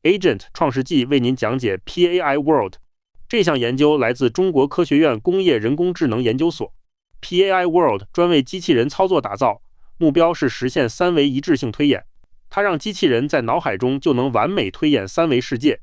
Agent 创世纪为您讲解 PAI World。这项研究来自中国科学院工业人工智能研究所。PAI World 专为机器人操作打造，目标是实现三维一致性推演。它让机器人在脑海中就能完美推演三维世界。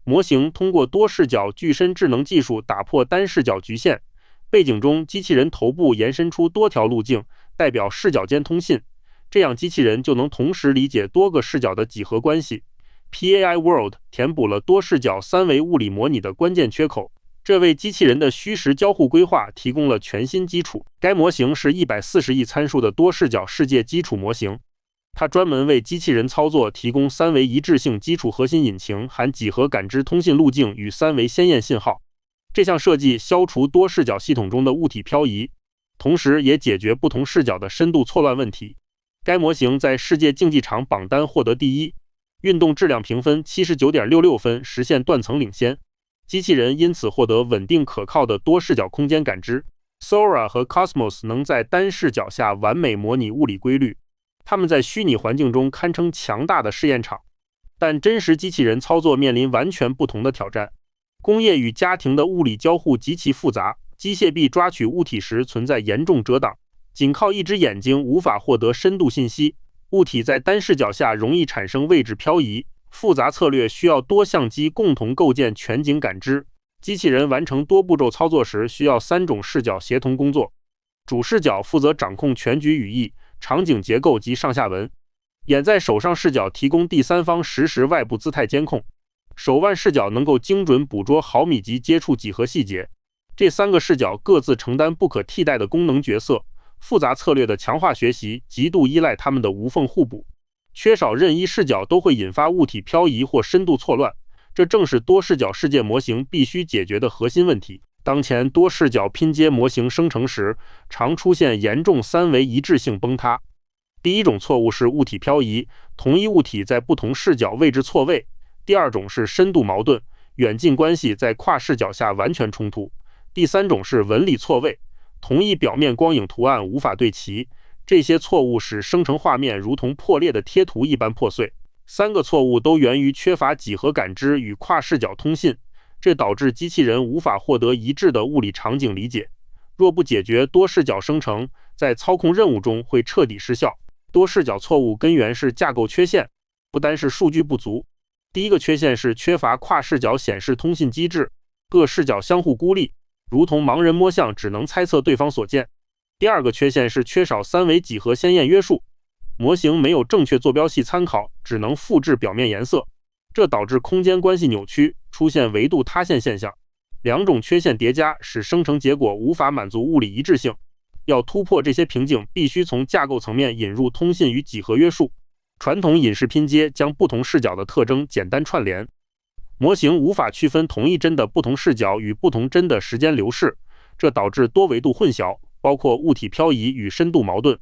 模型通过多视角具身智能技术打破单视角局限。背景中，机器人头部延伸出多条路径，代表视角间通信。这样机器人就能同时理解多个视角的几何关系。PAI World 填补了多视角三维物理模拟的关键缺口，这为机器人的虚实交互规划提供了全新基础。该模型是140亿参数的多视角世界基础模型，它专门为机器人操作提供三维一致性基础核心引擎，含几何感知通信路径与三维鲜艳信号。这项设计消除多视角系统中的物体漂移，同时也解决不同视角的深度错乱问题。该模型在世界竞技场榜单获得第一，运动质量评分 79.66 分，实现断层领先。机器人因此获得稳定可靠的多视角空间感知。Sora 和 Cosmos 能在单视角下完美模拟物理规律，它们在虚拟环境中堪称强大的试验场。但真实机器人操作面临完全不同的挑战。工业与家庭的物理交互极其复杂，机械臂抓取物体时存在严重遮挡，仅靠一只眼睛无法获得深度信息。物体在单视角下容易产生位置漂移，复杂策略需要多相机共同构建全景感知。机器人完成多步骤操作时需要3种视角协同工作。主视角负责掌控全局语义、场景结构及上下文。眼在手上视角提供第三方实时外部姿态监控。手腕视角能够精准捕捉毫米级接触几何细节。这3个视角各自承担不可替代的功能角色。复杂策略的强化学习极度依赖它们的无缝互补，缺少任一视角都会引发物体漂移或深度错乱，这正是多视角世界模型必须解决的核心问题。当前多视角拼接模型生成时，常出现严重三维一致性崩塌。第一种错误是物体漂移，同一物体在不同视角位置错位；第二种是深度矛盾，远近关系在跨视角下完全冲突；第三种是纹理错位，同一表面光影图案无法对齐。这些错误使生成画面如同破裂的贴图一般破碎。3个错误都源于缺乏几何感知与跨视角通信，这导致机器人无法获得一致的物理场景理解。若不解决多视角生成，在操控任务中会彻底失效。多视角错误根源是架构缺陷，不单是数据不足。第一个缺陷是缺乏跨视角显示通信机制，各视角相互孤立，如同盲人摸象，只能猜测对方所见。第二个缺陷是缺少三维几何鲜艳约束，模型没有正确坐标系参考，只能复制表面颜色，这导致空间关系扭曲，出现维度塌陷现象。两种缺陷叠加，使生成结果无法满足物理一致性。要突破这些瓶颈，必须从架构层面引入通信与几何约束。传统隐式拼接将不同视角的特征简单串联，模型无法区分同一帧的不同视角与不同帧的时间流逝，这导致多维度混淆，包括物体漂移与深度矛盾。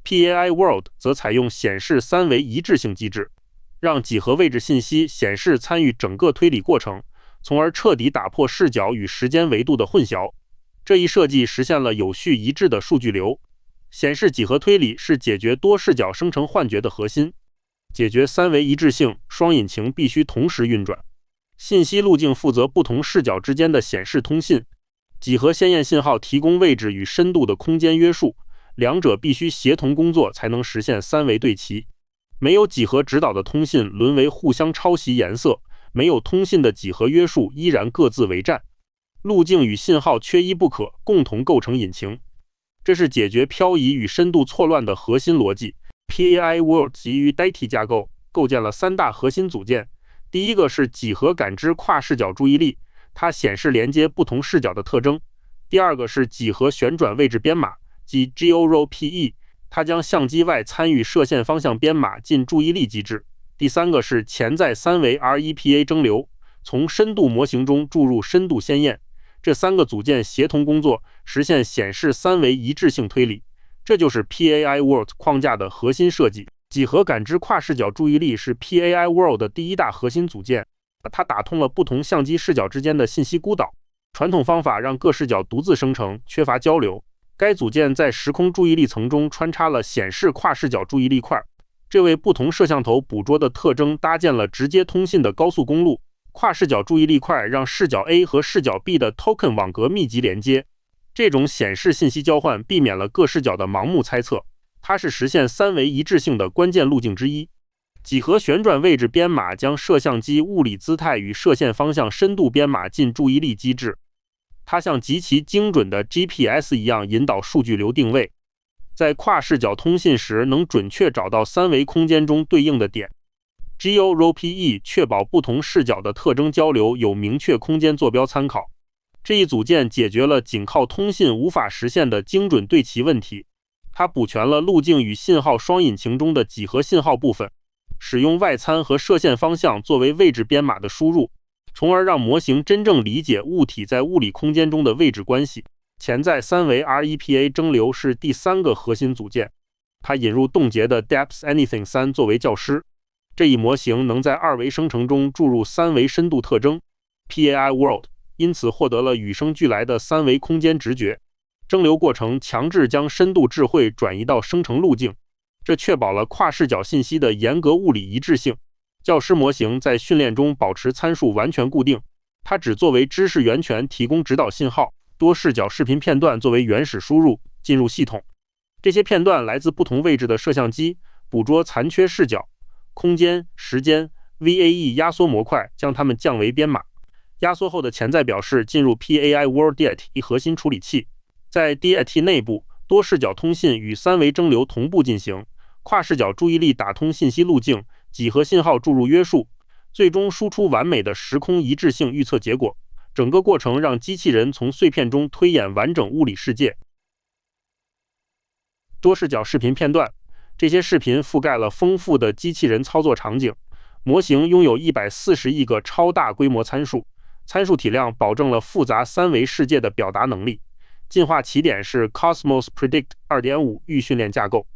PAI World 则采用显示三维一致性机制，让几何位置信息显示参与整个推理过程，从而彻底打破视角与时间维度的混淆。这一设计实现了有序一致的数据流。显示几何推理是解决多视角生成幻觉的核心。解决三维一致性，双引擎必须同时运转。信息路径负责不同视角之间的显示通信，几何鲜艳信号提供位置与深度的空间约束，两者必须协同工作才能实现三维对齐。没有几何指导的通信沦为互相抄袭颜色，没有通信的几何约束依然各自为战。路径与信号缺一不可，共同构成引擎。这是解决漂移与深度错乱的核心逻辑。PAI World 基于 DAITY 架构，构建了3大核心组件。第一个是几何感知跨视角注意力，它显示连接不同视角的特征。第二个是几何旋转位置编码，即 GeoRPE， 它将相机外参与射线方向编码进注意力机制。第三个是潜在三维 REPA 蒸馏，从深度模型中注入深度鲜艳。这3个组件协同工作，实现显示三维一致性推理。这就是 PAI World 框架的核心设计。几何感知跨视角注意力是 PAI World 的第一大核心组件，它打通了不同相机视角之间的信息孤岛。传统方法让各视角独自生成，缺乏交流。该组件在时空注意力层中穿插了显示跨视角注意力块，这为不同摄像头捕捉的特征搭建了直接通信的高速公路。跨视角注意力块让视角 A 和视角 B 的 token 网格密集连接，这种显示信息交换避免了各视角的盲目猜测，它是实现三维一致性的关键路径之一。几何旋转位置编码将摄像机物理姿态与射线方向深度编码进注意力机制，它像极其精准的 GPS 一样引导数据流定位，在跨视角通信时能准确找到三维空间中对应的点。GeoRPE 确保不同视角的特征交流有明确空间坐标参考。这一组件解决了仅靠通信无法实现的精准对齐问题，它补全了路径与信号双引擎中的几何信号部分，使用外参和射线方向作为位置编码的输入，从而让模型真正理解物体在物理空间中的位置关系。潜在三维 REPA 蒸馏是第三个核心组件，它引入冻结的 DepthAnything 3作为教师。这一模型能在二维生成中注入三维深度特征 PAI World， 因此获得了与生俱来的三维空间直觉。蒸馏过程强制将深度智慧转移到生成路径，这确保了跨视角信息的严格物理一致性。教师模型在训练中保持参数完全固定，它只作为知识源泉提供指导信号，多视角视频片段作为原始输入进入系统。这些片段来自不同位置的摄像机，捕捉残缺视角、空间、时间 VAE 压缩模块，将它们降为编码。压缩后的潜在表示进入 PAI World DIT 核心处理器，在 DIT 内部，多视角通信与三维蒸馏同步进行，跨视角注意力打通信息路径，几何信号注入约束，最终输出完美的时空一致性预测结果。整个过程让机器人从碎片中推演完整物理世界。多视角视频片段，这些视频覆盖了丰富的机器人操作场景，模型拥有140亿个超大规模参数，参数体量保证了复杂三维世界的表达能力。进化起点是 Cosmos Predict 2.5 预训练架构，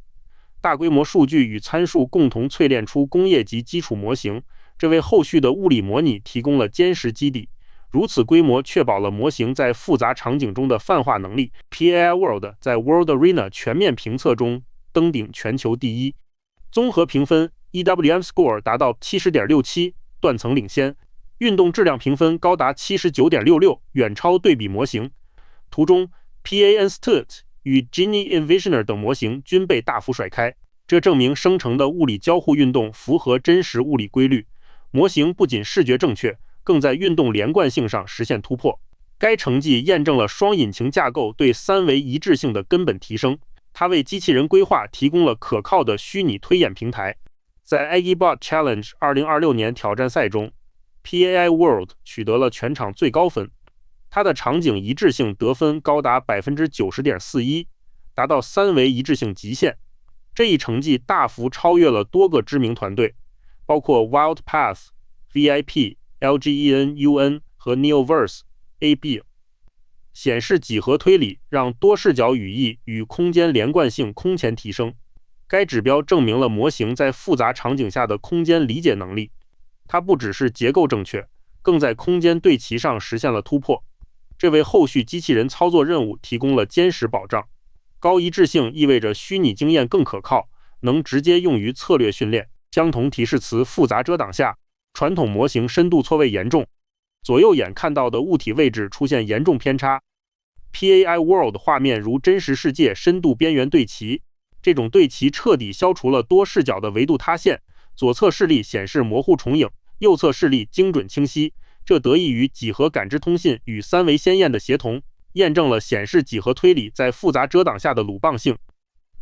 大规模数据与参数共同淬炼出工业级基础模型，这为后续的物理模拟提供了坚实基底。如此规模确保了模型在复杂场景中的泛化能力。PAI World 在 World Arena 全面评测中登顶全球第一，综合评分 EWM Score 达到 70.67， 断层领先，运动质量评分高达 79.66， 远超对比模型。图中 PA-Institute 与 Genie Envisioner 等模型均被大幅甩开，这证明生成的物理交互运动符合真实物理规律。模型不仅视觉正确，更在运动连贯性上实现突破。该成绩验证了双引擎架构对三维一致性的根本提升，它为机器人规划提供了可靠的虚拟推演平台。在 AggiBot Challenge 2026年挑战赛中， PAI World 取得了全场最高分，它的场景一致性得分高达 90.41%， 达到三维一致性极限。这一成绩大幅超越了多个知名团队，包括 WildPath、VIP、LGEN-UN 和 Neoverse、AB。 显示几何推理让多视角语义与空间连贯性空前提升。该指标证明了模型在复杂场景下的空间理解能力，它不只是结构正确，更在空间对齐上实现了突破，这为后续机器人操作任务提供了坚实保障。高一致性意味着虚拟经验更可靠，能直接用于策略训练。相同提示词复杂遮挡下，传统模型深度错位严重，左右眼看到的物体位置出现严重偏差。PAI World 画面如真实世界深度边缘对齐，这种对齐彻底消除了多视角的维度塌陷，左侧视力显示模糊重影，右侧视力精准清晰，这得益于几何感知通信与三维鲜艳的协同，验证了显示几何推理在复杂遮挡下的鲁棒性，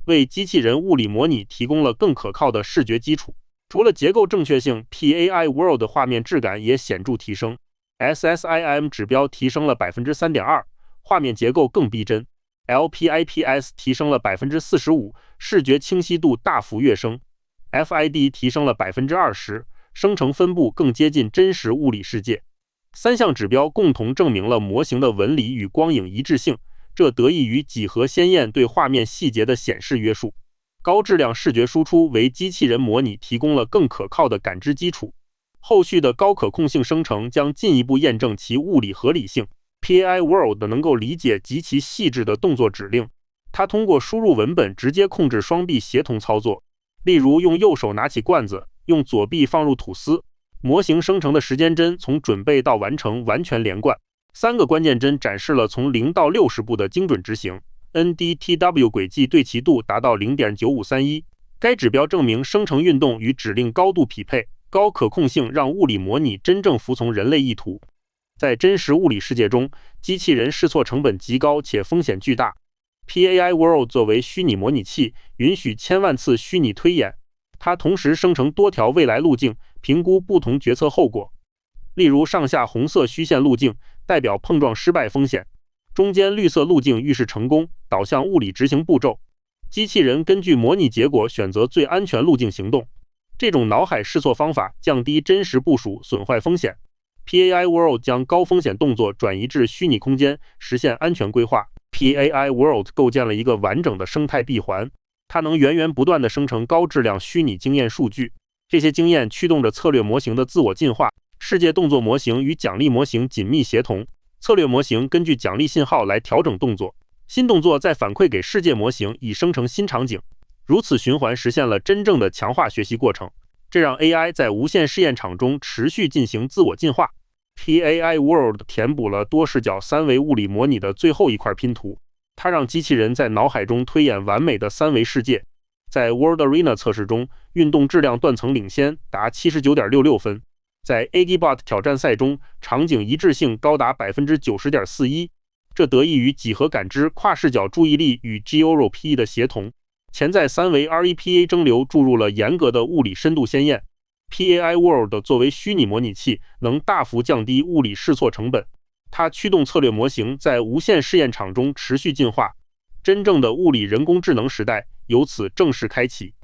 为机器人物理模拟提供了更可靠的视觉基础。除了结构正确性， PAI World 的画面质感也显著提升， SSIM 指标提升了 3.2%， 画面结构更逼真， LPIPS 提升了 45%， 视觉清晰度大幅跃升， FID 提升了 20%， 生成分布更接近真实物理世界。三项指标共同证明了模型的纹理与光影一致性，这得益于几何鲜艳对画面细节的显示约束。高质量视觉输出为机器人模拟提供了更可靠的感知基础，后续的高可控性生成将进一步验证其物理合理性。PAI World 能够理解极其细致的动作指令，它通过输入文本直接控制双臂协同操作，例如用右手拿起罐子，用左臂放入吐司，模型生成的时间针从准备到完成完全连贯。3个关键帧展示了从0到60步的精准执行 ，NDTW 轨迹对齐度达到 0.9531， 该指标证明生成运动与指令高度匹配，高可控性让物理模拟真正服从人类意图。在真实物理世界中，机器人试错成本极高且风险巨大。PAI World 作为虚拟模拟器，允许1000万次虚拟推演，它同时生成多条未来路径，评估不同决策后果。例如，上下红色虚线路径代表碰撞失败风险，中间绿色路径预示成功，导向物理执行步骤。机器人根据模拟结果选择最安全路径行动。这种脑海试错方法降低真实部署损坏风险。PAI World 将高风险动作转移至虚拟空间，实现安全规划。PAI World 构建了一个完整的生态闭环，它能源源不断地生成高质量虚拟经验数据，这些经验驱动着策略模型的自我进化。世界动作模型与奖励模型紧密协同，策略模型根据奖励信号来调整动作，新动作再反馈给世界模型以生成新场景，如此循环实现了真正的强化学习过程，这让 AI 在无限试验场中持续进行自我进化。PAI World 填补了多视角3维物理模拟的最后一块拼图，它让机器人在脑海中推演完美的3维世界。在 World Arena 测试中，运动质量断层领先，达 79.66 分。在 AGBot 挑战赛中，场景一致性高达 90.41%， 这得益于几何感知、跨视角注意力与 GeoRPE 的协同。潜在3维 REPA 蒸馏注入了严格的物理深度鲜艳。PAI World 作为虚拟模拟器，能大幅降低物理试错成本。它驱动策略模型在无限试验场中持续进化，真正的物理人工智能时代由此正式开启。